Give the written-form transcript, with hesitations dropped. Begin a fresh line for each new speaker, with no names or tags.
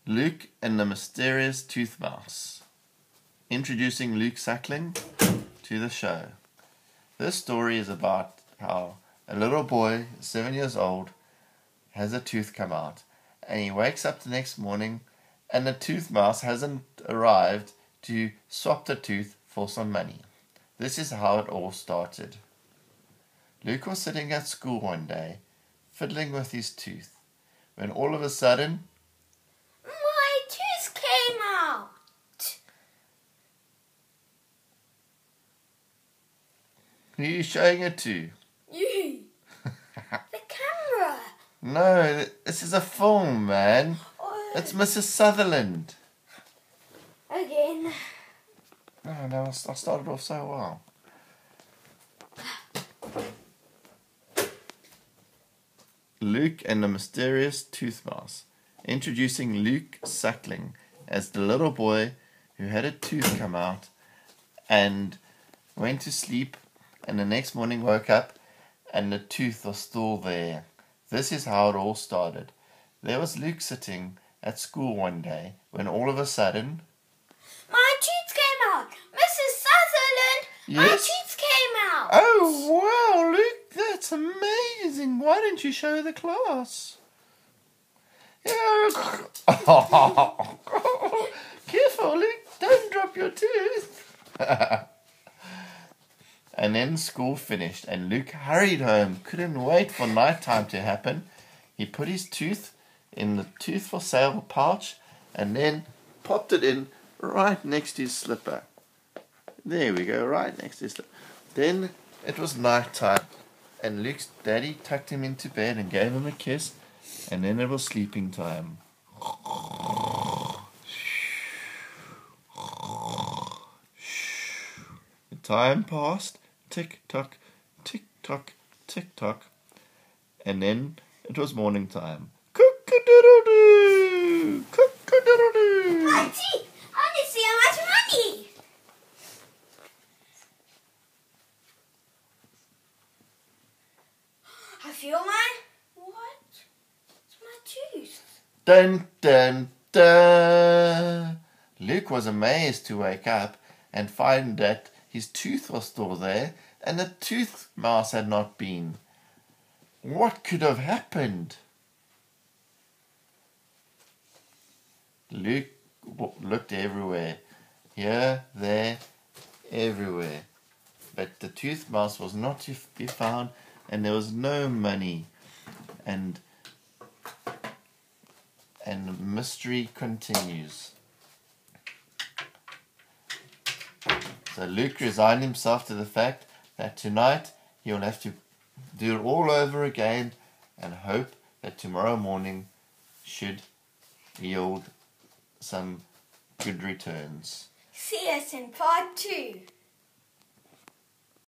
Luke and the Mysterious Tooth Mouse. Introducing Luke Suckling to the show. This story is about how a little boy, 7 years old, has a tooth come out, and he wakes up the next morning and the tooth mouse hasn't arrived to swap the tooth for some money. This is how it all started. Luke was sitting at school one day, fiddling with his tooth, when all of a sudden,
my tooth came out!
Who are you showing it to?
You! The camera!
No, this is a film, man.
Oh.
It's Mrs. Sutherland.
Again.
No, I started off so well. Luke and the Mysterious Tooth Mouse. Introducing Luke Suckling as the little boy who had a tooth come out and went to sleep, and the next morning woke up and the tooth was still there. This is how it all started. There was Luke sitting at school one day when all of a sudden,
my tooth came out! Mrs. Sutherland!
Yes?
My tooth came out!
Oh wow, Luke, that's amazing. Why didn't you show the class? Yeah. Careful, Luke, don't drop your tooth. And then school finished and Luke hurried home, couldn't wait for night time to happen. He put his tooth in the tooth for sale pouch and then popped it in right next to his slipper. There we go, right next to his slipper. Then it was night time and Luke's daddy tucked him into bed and gave him a kiss, and then it was sleeping time. The time passed. Tick tock, tick tock, tick tock, and then it was morning time. Cook-a-doodle-doo, cook-a-doodle-doo.
Auntie, I want to see how much money! I feel mine. What? It's my tooth.
Dun dun dun. Luke was amazed to wake up and find that his tooth was still there and the tooth mouse had not been. What could have happened? Luke looked everywhere. Here, there, everywhere. But the tooth mouse was not to be found and there was no money. And the mystery continues. So Luke resigned himself to the fact that tonight he'll have to do it all over again and hope that tomorrow morning should yield some good returns.
See us in part 2.